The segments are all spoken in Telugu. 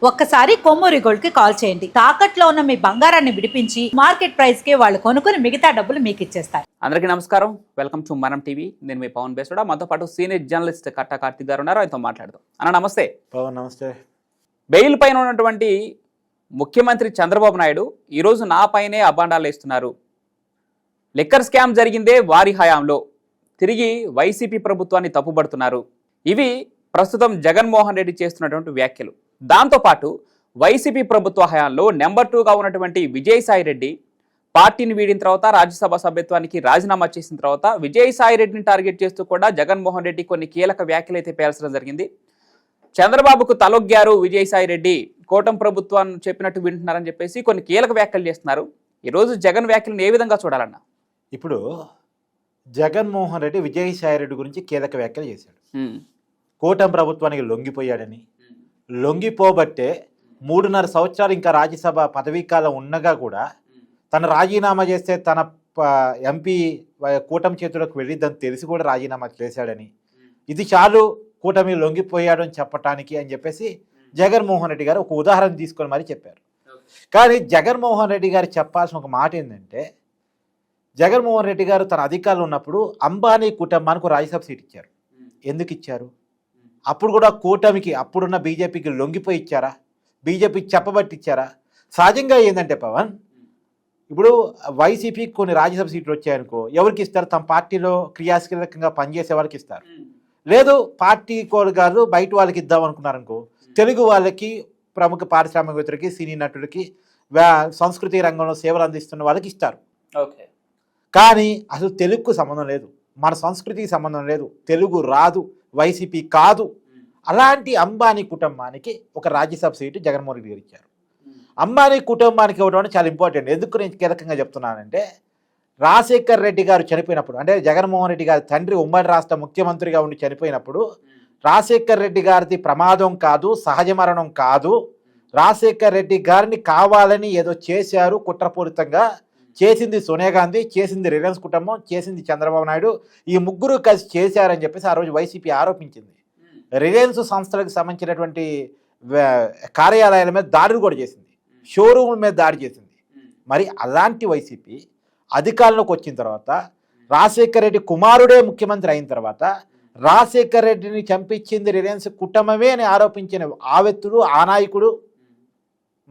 ఒక్కసారి కొమ్మూరి గోల్డ్ కి కాల్ చేయండి. తాకట్లో ఉన్న మీ బంగారాన్ని విడిపించి మార్కెట్ ప్రైస్ కి వాళ్ళు కొనుక్కుని మిగతా డబ్బులు మీకు ఇచ్చేస్తారు. అందరికీ నమస్కారం. వెల్కమ్ టు మనం టీవీ. నేను మీ పవన్ బేసుడా. మాతో పాటు సీనియర్ జర్నలిస్ట్ కట్టా కార్తిక్ గారు ఉన్నారు. ఆయనతో మాట్లాడదాం. అన్న నమస్తే. పవన్ నమస్తే. బెయిల్ పైన ఉన్నటువంటి ముఖ్యమంత్రి చంద్రబాబు నాయుడు ఈరోజు నా పైనే అబాండాలు వేస్తున్నారు. లిక్కర్ స్కామ్ జరిగిందే వారి హయాంలో, తిరిగి వైసీపీ ప్రభుత్వాన్ని తప్పుపడుతున్నారు. ఇవి ప్రస్తుతం జగన్మోహన్ రెడ్డి చేస్తున్నటువంటి వ్యాఖ్యలు. దాంతోపాటు వైసీపీ ప్రభుత్వ హయాంలో నెంబర్ 2గా ఉన్నటువంటి విజయసాయి రెడ్డి పార్టీని వీడిన తర్వాత, రాజ్యసభ సభ్యత్వానికి రాజీనామా చేసిన తర్వాత విజయసాయి రెడ్డిని టార్గెట్ చేస్తూ కూడా జగన్మోహన్ రెడ్డి కొన్ని కీలక వ్యాఖ్యలు అయితే పేల్చడం జరిగింది. చంద్రబాబుకు తలొగ్గారు విజయసాయి రెడ్డి, కూటమి ప్రభుత్వాన్ని చెప్పినట్టు వింటున్నారని చెప్పేసి కొన్ని కీలక వ్యాఖ్యలు చేస్తున్నారు. ఈరోజు జగన్ వ్యాఖ్యలను ఏ విధంగా చూడాలన్నా? ఇప్పుడు జగన్మోహన్ రెడ్డి విజయసాయి రెడ్డి గురించి కీలక వ్యాఖ్యలు చేశాడు. కూటమి ప్రభుత్వానికి లొంగిపోయాడని, లొంగిపోబట్టే 3.5 సంవత్సరాలు ఇంకా రాజ్యసభ పదవీకాలం ఉండగా కూడా తను రాజీనామా చేస్తే తన ఎంపీ కూటమి చేతులకు వెళ్ళిద్దని తెలిసి కూడా రాజీనామా చేశాడని, ఇది చాలు కూటమి లొంగిపోయాడని చెప్పటానికి అని చెప్పేసి జగన్మోహన్ రెడ్డి గారు ఒక ఉదాహరణ తీసుకొని మరీ చెప్పారు. కానీ జగన్మోహన్ రెడ్డి గారు చెప్పాల్సిన ఒక మాట ఏంటంటే, జగన్మోహన్ రెడ్డి గారు తన అధికారంలో ఉన్నప్పుడు అంబానీ కుటుంబానికి రాజ్యసభ సీట్ ఇచ్చారు. ఎందుకు ఇచ్చారు? అప్పుడు కూడా కూటమికి, అప్పుడున్న బీజేపీకి లొంగిపోయి ఇచ్చారా? బీజేపీకి చెప్పబట్టి ఇచ్చారా? సహజంగా ఏంటంటే పవన్, ఇప్పుడు వైసీపీకి కొన్ని రాజ్యసభ సీట్లు వచ్చాయనుకో, ఎవరికి ఇస్తారు? తమ పార్టీలో క్రియాశీలకంగా పనిచేసే వాళ్ళకి ఇస్తారు. లేదు పార్టీ కోలుగారు బయట వాళ్ళకి ఇద్దాం అనుకున్నారనుకో, తెలుగు వాళ్ళకి, ప్రముఖ పారిశ్రామికవేత్తలకి, సినీ నటులకి, సంస్కృతి రంగంలో సేవలు అందిస్తున్న వాళ్ళకి ఇస్తారు. ఓకే. కానీ అసలు తెలుగుకు సంబంధం లేదు, మన సంస్కృతికి సంబంధం లేదు, తెలుగు రాదు, వైసీపీ కాదు. అలాంటి అంబానీ కుటుంబానికి ఒక రాజ్యసభ సీటు జగన్మోహన్ రెడ్డి గారు ఇచ్చారు. అంబానీ కుటుంబానికి ఇవ్వడం చాలా ఇంపార్టెంట్. ఎందుకు నేను కీలకంగా చెప్తున్నానంటే, రాజశేఖర్ రెడ్డి గారు చనిపోయినప్పుడు, అంటే జగన్మోహన్ రెడ్డి గారి తండ్రి ఉమ్మడి రాష్ట్ర ముఖ్యమంత్రిగా ఉండి చనిపోయినప్పుడు, రాజశేఖర్ రెడ్డి గారిది ప్రమాదం కాదు, సహజ మరణం కాదు, రాజశేఖర్ రెడ్డి గారిని కావాలని ఏదో చేశారు, కుట్రపూరితంగా చేసింది సోనియా గాంధీ, చేసింది రిలయన్స్ కుటుంబం, చేసింది చంద్రబాబు నాయుడు, ఈ ముగ్గురు కలిసి చేశారని చెప్పేసి ఆ రోజు వైసీపీ ఆరోపించింది. రిలయన్స్ సంస్థలకు సంబంధించినటువంటి కార్యాలయాల మీద దాడులు కూడా చేసింది, షోరూముల మీద దాడి చేసింది. మరి అలాంటి వైసీపీ అధికారంలోకి వచ్చిన తర్వాత, రాజశేఖర్ రెడ్డి కుమారుడే ముఖ్యమంత్రి అయిన తర్వాత, రాజశేఖర్ రెడ్డిని చంపించింది రిలయన్స్ కుటుంబమే అని ఆరోపించిన ఆ వ్యక్తులు, ఆ నాయకుడు,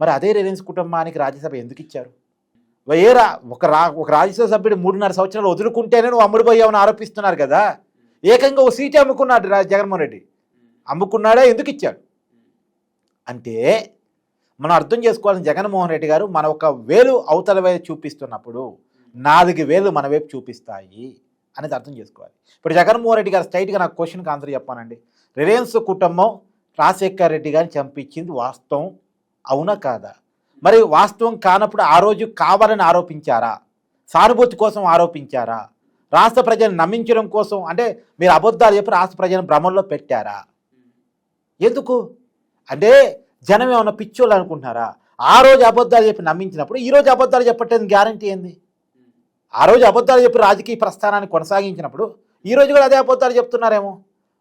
మరి అదే రిలయన్స్ కుటుంబానికి రాజ్యసభ ఎందుకు ఇచ్చారు? ఒక రాజ్యసభ సభ్యుడు 3.5 సంవత్సరాలు వదులుకుంటేనే నువ్వు అమ్ముడుపోయావని ఆరోపిస్తున్నారు కదా. ఏకంగా ఓ సీటే అమ్ముకున్నాడు జగన్మోహన్ రెడ్డి. అమ్ముకున్నాడా? ఎందుకు ఇచ్చాడు అంటే, మనం అర్థం చేసుకోవాలని, జగన్మోహన్ రెడ్డి గారు మన ఒక వేలు అవతల వైపు చూపిస్తున్నప్పుడు 4 వేలు మన వైపు చూపిస్తాయి అనేది అర్థం చేసుకోవాలి. ఇప్పుడు జగన్మోహన్ రెడ్డి గారు స్ట్రైట్గా నాకు క్వశ్చన్కి ఆన్సర్ చెప్పానండి. రిలయన్స్ కుటుంబం రాజశేఖర్ రెడ్డి గారిని చంపించింది వాస్తవం అవునా కాదా? మరి వాస్తవం కానప్పుడు ఆ రోజు కావాలని ఆరోపించారా? సానుభూతి కోసం ఆరోపించారా? రాష్ట్ర ప్రజలను నమ్మించడం కోసం, అంటే మీరు అబద్ధాలు చెప్పి రాష్ట్ర ప్రజలను భ్రమంలో పెట్టారా? ఎందుకు అంటే, జనం ఏమన్నా పిచ్చోళ్ళు అనుకుంటున్నారా? ఆ రోజు అబద్ధాలు చెప్పి నమ్మించినప్పుడు ఈ రోజు అబద్ధాలు చెప్పట్లేదు గ్యారంటీ ఏంది? ఆ రోజు అబద్ధాలు చెప్పి రాజకీయ ప్రస్థానాన్ని కొనసాగించినప్పుడు ఈ రోజు కూడా అదే అబద్ధాలు చెప్తున్నారేమో.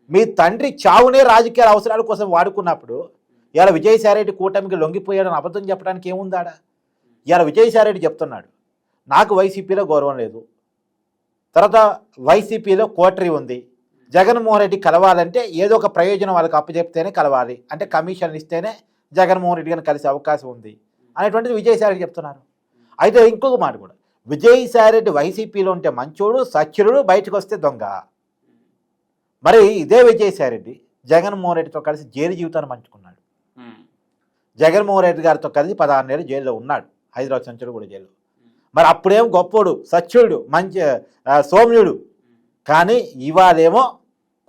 మీ తండ్రి చావునే రాజకీయ అవసరాల కోసం వాడుకున్నప్పుడు ఇవాళ విజయసాయి రెడ్డి కూటమికి లొంగిపోయాడని అబద్ధం చెప్పడానికి ఏముందాడా? ఇవాళ విజయసాయి రెడ్డి చెప్తున్నాడు, నాకు వైసీపీలో గౌరవం లేదు, తర్వాత వైసీపీలో కోటరీ ఉంది, జగన్మోహన్ రెడ్డి కలవాలంటే ఏదో ఒక ప్రయోజనం వాళ్ళకి అప్పచెప్తేనే కలవాలి, అంటే కమిషన్ ఇస్తేనే జగన్మోహన్ రెడ్డి గారిని కలిసే అవకాశం ఉంది అనేటువంటిది విజయసాయి రెడ్డి చెప్తున్నారు. అయితే ఇంకొక మాట కూడా, విజయసాయి రెడ్డి వైసీపీలో ఉంటే మంచోడు, సఖ్యుడు, బయటకు వస్తే దొంగ. మరి ఇదే విజయసాయి రెడ్డి జగన్మోహన్ రెడ్డితో కలిసి జైలు జీవితాన్ని పంచుకున్నాడు. జగన్మోహన్ రెడ్డి గారితో కలిసి 16 నెలలు జైల్లో ఉన్నాడు, హైదరాబాద్ సెంచరీ కూడా జైల్లో. మరి అప్పుడేమో గొప్పోడు, సత్యుడు, మంచి సౌమ్యుడు, కానీ ఇవాళేమో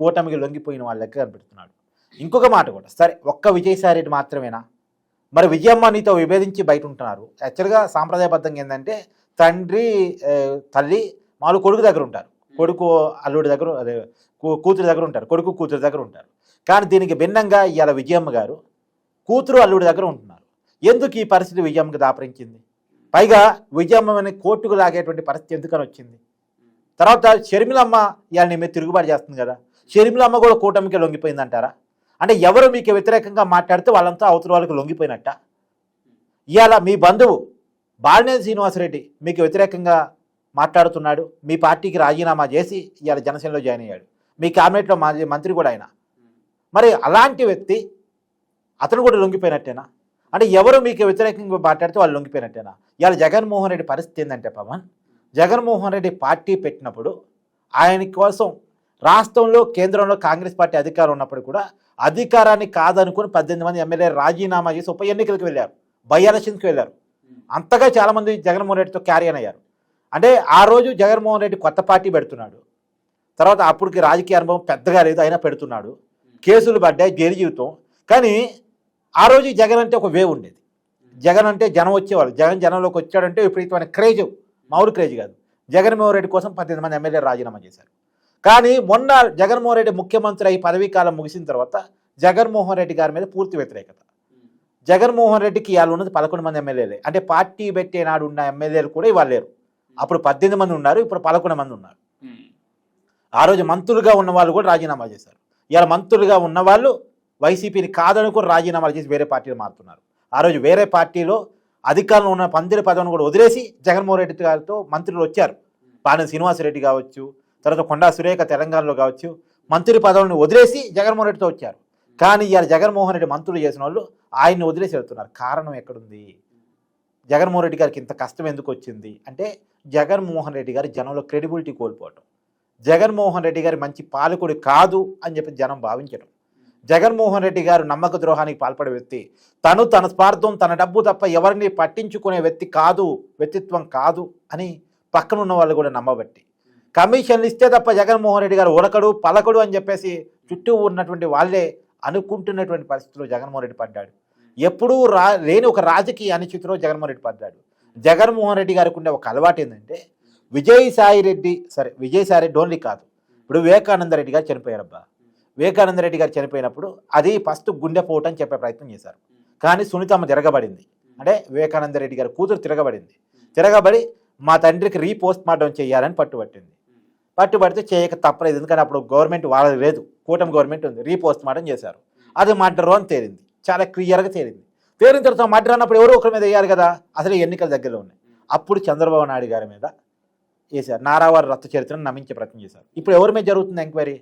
కూటమికి లొంగిపోయిన వాళ్ళ దగ్గర కనిపెడుతున్నాడు. ఇంకొక మాట కూడా, సరే ఒక్క విజయసాయి రెడ్డి మాత్రమేనా? మరి విజయమ్మ నీతో విభేదించి బయట ఉంటున్నారు. యాక్చువల్గా సాంప్రదాయబద్ధంగా ఏంటంటే, తండ్రి తల్లి మామూలు కొడుకు దగ్గర ఉంటారు, కొడుకు అల్లుడి దగ్గర, అదే కూతురు దగ్గర ఉంటారు, కొడుకు కూతురు దగ్గర ఉంటారు. కానీ దీనికి భిన్నంగా ఇవాళ విజయమ్మ గారు కూతురు అల్లుడి దగ్గర ఉంటున్నారు. ఎందుకు ఈ పరిస్థితి విజయమ్మకి దాపరించింది? పైగా విజయమ్మని కోర్టుకు లాగేటువంటి పరిస్థితి ఎందుకని వచ్చింది? తర్వాత షర్మిలమ్మ ఇవాళ నీ మీద తిరుగుబాటు చేస్తుంది కదా, షర్మిలమ్మ కూడా కూటమికి లొంగిపోయిందంటారా? అంటే ఎవరు మీకు వ్యతిరేకంగా మాట్లాడితే వాళ్ళంతా అవతల వాళ్ళకి లొంగిపోయినట్ట. ఇవాళ మీ బంధువు బాలినేని శ్రీనివాసరెడ్డి మీకు వ్యతిరేకంగా మాట్లాడుతున్నాడు, మీ పార్టీకి రాజీనామా చేసి ఇవాళ జనసేనలో జాయిన్ అయ్యాడు, మీ క్యాబినెట్లో మాజీ మంత్రి కూడా ఆయన. మరి అలాంటి వ్యక్తి అతను కూడా లొంగిపోయినట్టేనా? అంటే ఎవరు మీకు వ్యతిరేకంగా మాట్లాడితే వాళ్ళు లొంగిపోయినట్టేనా? ఇవాళ జగన్మోహన్ రెడ్డి పరిస్థితి ఏంటంటే పవన్, జగన్మోహన్ రెడ్డి పార్టీ పెట్టినప్పుడు ఆయన కోసం రాష్ట్రంలో కేంద్రంలో కాంగ్రెస్ పార్టీ అధికారం ఉన్నప్పుడు కూడా అధికారాన్ని కాదనుకుని 18 మంది ఎమ్మెల్యే రాజీనామా చేసి ఉప ఎన్నికలకు వెళ్ళారు, బై ఎలక్షన్స్కి వెళ్ళారు. అంతగా చాలామంది జగన్మోహన్ రెడ్డితో క్యారియర్ అయ్యారు. అంటే ఆ రోజు జగన్మోహన్ రెడ్డి కొత్త పార్టీ పెడుతున్నాడు, తర్వాత అప్పటికి రాజకీయ అనుభవం పెద్దగా లేదు, అయినా పెడుతున్నాడు, కేసులు పడ్డాయి, జైలు జీవితం. కానీ ఆ రోజు జగన్ అంటే ఒక వేవ్ ఉండేది, జగన్ అంటే జనం వచ్చేవాళ్ళు, జనంలోకి వచ్చాడంటే విపరీతమైన క్రేజ్, మామూలు క్రేజ్ కాదు. జగన్మోహన్ రెడ్డి కోసం 18 మంది ఎమ్మెల్యే రాజీనామా చేశారు. కానీ మొన్న జగన్మోహన్ రెడ్డి ముఖ్యమంత్రి అయి పదవీ కాలం ముగిసిన తర్వాత జగన్మోహన్ రెడ్డి గారి మీద పూర్తి వ్యతిరేకత. జగన్మోహన్ రెడ్డికి ఇవాళ ఉన్నది 11 మంది ఎమ్మెల్యేలే. అంటే పార్టీ పెట్టే నాడు ఉన్న ఎమ్మెల్యేలు కూడా ఇవాళ లేరు. అప్పుడు 18 మంది ఉన్నారు, ఇప్పుడు 11 మంది ఉన్నారు. ఆ రోజు మంత్రులుగా ఉన్న వాళ్ళు కూడా రాజీనామా చేశారు. ఇవాళ మంత్రులుగా ఉన్న వాళ్ళు వైసీపీని కాదనుకుని రాజీనామాలు చేసి వేరే పార్టీలు మారుతున్నారు. ఆ రోజు వేరే పార్టీలో అధికారంలో ఉన్న పందిరి పదవిని కూడా వదిలేసి జగన్మోహన్ రెడ్డి గారితో మంత్రులు వచ్చారు. బాలినేని శ్రీనివాసరెడ్డి కావచ్చు, తర్వాత కొండా సురేఖ తెలంగాణలో కావచ్చు, మంత్రి పదవులను వదిలేసి జగన్మోహన్ రెడ్డితో వచ్చారు. కానీ ఇవాళ జగన్మోహన్ రెడ్డి మంత్రులు చేసిన వాళ్ళు ఆయన్ని వదిలేసి వెళ్తున్నారు. కారణం ఎక్కడుంది? జగన్మోహన్ రెడ్డి గారికి ఇంత కష్టం ఎందుకు వచ్చింది అంటే జగన్మోహన్ రెడ్డి గారి జనంలో క్రెడిబిలిటీ కోల్పోవటం, జగన్మోహన్ రెడ్డి గారి మంచి పాలకుడు కాదు అని చెప్పి జనం భావించడం, జగన్మోహన్ రెడ్డి గారు నమ్మక ద్రోహానికి పాల్పడే వ్యక్తి, తన స్వార్థం, తన డబ్బు తప్ప ఎవరిని పట్టించుకునే వ్యక్తి కాదు, వ్యక్తిత్వం కాదు అని పక్కన ఉన్న వాళ్ళు కూడా నమ్మబట్టి, కమిషన్లు ఇస్తే తప్ప జగన్మోహన్ రెడ్డి గారు ఉడకడు పలకడు అని చెప్పేసి చుట్టూ ఉన్నటువంటి వాళ్ళే అనుకుంటున్నటువంటి పరిస్థితిలో జగన్మోహన్ రెడ్డి పడ్డాడు. ఎప్పుడూ లేని ఒక రాజకీయ అనిశ్చితిలో జగన్మోహన్ రెడ్డి పడ్డాడు. జగన్మోహన్ రెడ్డి గారికి ఉండే ఒక అలవాటు ఏంటంటే విజయసాయి రెడ్డి ఓన్లీ కాదు, ఇప్పుడు వివేకానంద రెడ్డి గారు చనిపోయారబ్బా. వివేకానంద రెడ్డి గారు చనిపోయినప్పుడు అది ఫస్ట్ గుండెపోటు అని చెప్పే ప్రయత్నం చేశారు. కానీ సునీతమ్మ తిరగబడింది, అంటే వివేకానంద రెడ్డి గారి కూతురు తిరగబడి మా తండ్రికి రీపోస్ట్ మార్టం చేయాలని పట్టుబడితే చేయక తప్పలేదు. ఎందుకంటే అప్పుడు గవర్నమెంట్ వాళ్ళది లేదు, కూటమి గవర్నమెంట్ ఉంది. రీపోస్ట్ మార్టం చేశారు, అది మర్డర్ అని తేలింది, చాలా క్లియర్గా తేలిన తర్వాత మర్డర్ అన్నప్పుడు ఎవరో ఒకరి మీద వేయాలి కదా. అసలు ఎన్నికల దగ్గరలో ఉన్నాయి. అప్పుడు చంద్రబాబు నాయుడు గారి మీద వేశారు, నారావారి రక్త చరిత్రను నమ్మించే ప్రయత్నం చేశారు. ఇప్పుడు ఎవరి మీద జరుగుతుంది ఎంక్వైరీ?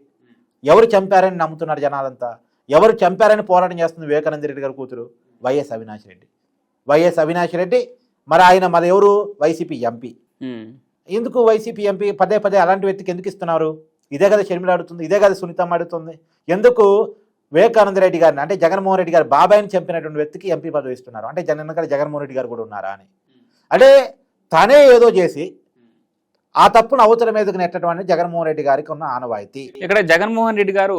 ఎవరు చంపారని నమ్ముతున్నారు జనాలంతా? ఎవరు చంపారని పోరాటం చేస్తుంది వివేకానంద రెడ్డి గారి కూతురు వైఎస్ అవినాష్ రెడ్డి. మరి ఆయన మరి ఎవరు? YCP MP. ఎందుకు వైసీపీ ఎంపీ పదే అలాంటి వ్యక్తికి ఎందుకు ఇస్తున్నారు? ఇదే కదా షర్మిల అడుగుతుంది, ఇదే కదా సునీతమ్మ అడుగుతుంది. ఎందుకు వివేకానంద రెడ్డి గారిని, అంటే జగన్మోహన్ రెడ్డి గారు బాబాయిని చంపినటువంటి వ్యక్తికి ఎంపీ పదవి ఇస్తున్నారు? అంటే జగన్మోహన్ రెడ్డి గారు కూడా ఉన్నారా అని. అంటే తనే ఏదో చేసి ఆ తప్పును అవతల మీదకు నెట్టడం అనేది జగన్మోహన్ రెడ్డి గారికి ఉన్న ఆనవాయితీ. ఇక్కడ జగన్మోహన్ రెడ్డి గారు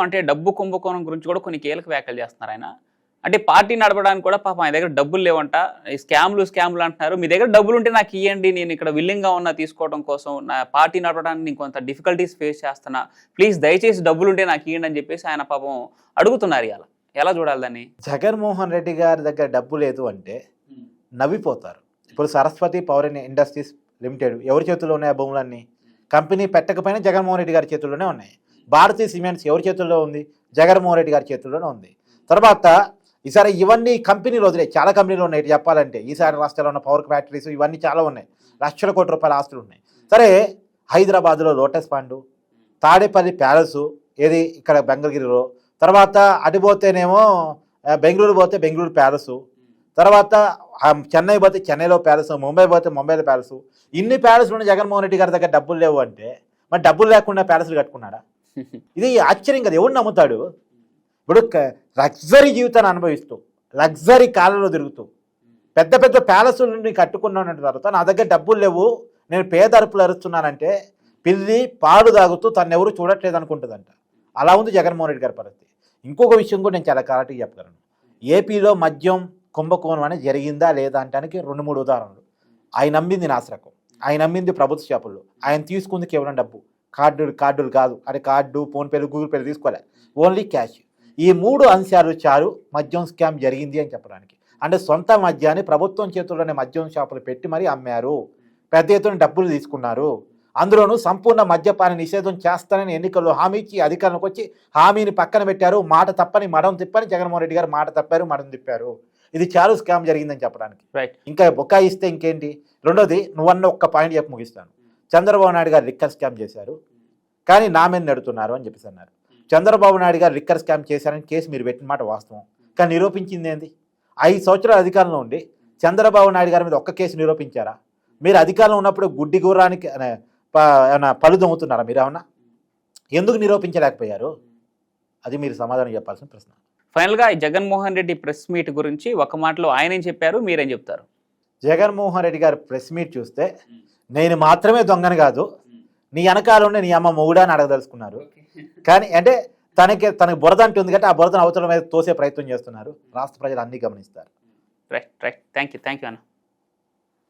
అంటే డబ్బు కుంభకోణం గురించి కూడా కొన్ని కీలక వ్యాఖ్యలు చేస్తున్నారు ఆయన. అంటే పార్టీ నడపడానికి కూడా పాపం ఆయన దగ్గర డబ్బులు లేవంట, స్కామ్లు అంటున్నారు. మీ దగ్గర డబ్బులు ఉంటే నాకు ఇవ్వండి, నేను ఇక్కడ విల్లింగ్గా ఉన్నా తీసుకోవడం కోసం, నా పార్టీ నడపడానికి నేను కొంత డిఫికల్టీస్ ఫేస్ చేస్తున్నా, ప్లీజ్ దయచేసి డబ్బులు ఉంటే నాకు ఇవ్వండి అని చెప్పేసి ఆయన పాపం అడుగుతున్నారు. ఇలా ఎలా చూడాలి దాన్ని? జగన్మోహన్ రెడ్డి గారి దగ్గర డబ్బు లేదు అంటే నవ్విపోతారు. ఇప్పుడు సరస్వతి పవర్ ఇండస్ట్రీస్ లిమిటెడ్ ఎవరి చేతుల్లో ఉన్నాయి? ఆ భూములన్నీ కంపెనీ పెట్టకపోయినా జగన్మోహన్ రెడ్డి గారి చేతుల్లోనే ఉన్నాయి. భారతీయ సిమెంట్స్ ఎవరి చేతుల్లో ఉంది? జగన్మోహన్ రెడ్డి గారి చేతుల్లోనే ఉంది. తర్వాత ఈసారి ఇవన్నీ కంపెనీలు వదిలే చాలా కంపెనీలు ఉన్నాయి చెప్పాలంటే. ఈసారి రాష్ట్రాల్లో ఉన్న పవర్ ఫ్యాక్టరీస్ ఇవన్నీ చాలా ఉన్నాయి, లక్షల కోట్ల రూపాయల ఆస్తులు ఉన్నాయి. సరే, హైదరాబాద్లో లోటస్ పాండు, తాడేపల్లి ప్యాలెస్, ఏది ఇక్కడ బెంగళగిరిలో, తర్వాత అటుపోతేనేమో బెంగళూరు పోతే బెంగళూరు ప్యాలెస్, తర్వాత చెన్నై పోతే చెన్నైలో ప్యాలెస్, ముంబై పోతే ముంబైలో ప్యాలెస్. ఇన్ని ప్యాలెస్లు ఉన్న జగన్మోహన్ రెడ్డి గారి దగ్గర డబ్బులు లేవు అంటే మరి డబ్బులు లేకుండా ప్యాలెస్లు కట్టుకున్నాడా? ఇది ఆశ్చర్యం కదా. ఎవరు నమ్ముతాడు? ఇప్పుడు లగ్జరీ జీవితాన్ని అనుభవిస్తూ, లగ్జరీ కాలంలో తిరుగుతూ, పెద్ద ప్యాలెస్ని కట్టుకున్నానంటే తర్వాత నా దగ్గర డబ్బులు లేవు, నేను పేద అరుపులు అరుస్తున్నానంటే పిల్లి పాలు తాగుతూ తను ఎవరు చూడట్లేదు అనుకుంటుందంట. అలా ఉంది జగన్మోహన్ రెడ్డి గారి పరిస్థితి. ఇంకొక విషయం కూడా నేను చాలా క్లారిటీగా చెప్పగలను. ఏపీలో మద్యం కుంభకోణం అనేది జరిగిందా లేదా అంటానికి 2-3 ఉదాహరణలు. ఆయన నమ్మింది నాసిరకం, ఆయన నమ్మింది ప్రభుత్వ షాపుల్లో, ఆయన తీసుకుంది కేవలం డబ్బు, కార్డులు కాదు, అంటే కార్డు, ఫోన్పేలు, గూగుల్ పేలు తీసుకోలే, ఓన్లీ క్యాష్. ఈ 3 అంశాలు చాలు మద్యం స్కామ్ జరిగింది అని చెప్పడానికి. అంటే సొంత మద్యాన్ని ప్రభుత్వం చేతుల్లోనే మద్యం షాపులు పెట్టి మరీ అమ్మారు, పెద్ద ఎత్తున డబ్బులు తీసుకున్నారు. అందులోనూ సంపూర్ణ మద్యపాన నిషేధం చేస్తానని ఎన్నికల్లో హామీ ఇచ్చి అధికారంలోకి వచ్చి హామీని పక్కన పెట్టారు. మాట తప్పని మడం తిప్పని జగన్మోహన్ రెడ్డి గారు మాట తప్పారు, మడం తిప్పారు. ఇది చాలు స్కామ్ జరిగిందని చెప్పడానికి. రైట్. ఇంకా బొక్కాయిస్తే ఇంకేంటి? రెండోది, నువ్వన్న ఒక్క పాయింట్ చెప్పి ముగిస్తాను. చంద్రబాబు నాయుడు గారు లిక్కర్ స్కామ్ చేశారు కానీ నా మీద నడుతున్నారు అని చెప్పేసి అన్నారు. చంద్రబాబు నాయుడు గారు లిక్కర్ స్కామ్ చేశారని కేసు మీరు పెట్టిన మాట వాస్తవం, కానీ నిరూపించింది ఏంది? 5 సంవత్సరాల అధికారంలో ఉండి చంద్రబాబు నాయుడు గారి మీద ఒక్క కేసు నిరూపించారా? మీరు అధికారంలో ఉన్నప్పుడు గుడ్డి గుర్రానికి ఏమన్నా పలు దొంగతున్నారా మీరు? ఏమన్నా ఎందుకు నిరూపించలేకపోయారు? అది మీరు సమాధానం చెప్పాల్సిన ప్రశ్న. ఫైనల్గా ఈ జగన్మోహన్ రెడ్డి ప్రెస్ మీట్ గురించి ఒక మాటలో ఆయన ఏం చెప్పారు, మీరేం చెప్తారు? జగన్మోహన్ రెడ్డి గారి ప్రెస్ మీట్ చూస్తే నేను మాత్రమే దొంగని కాదు, నీ వెనకాల ఉండే నీ అమ్మ మొగుడా అని అడగదలుచుకున్నారు. కానీ అంటే తనకి బురద అంటుంది కాబట్టి ఆ బురదను అవతల మీద తోసే ప్రయత్నం చేస్తున్నారు. రాష్ట్ర ప్రజలు అన్నీ గమనిస్తారు. రైట్ రైట్ థ్యాంక్ యూ అన్న.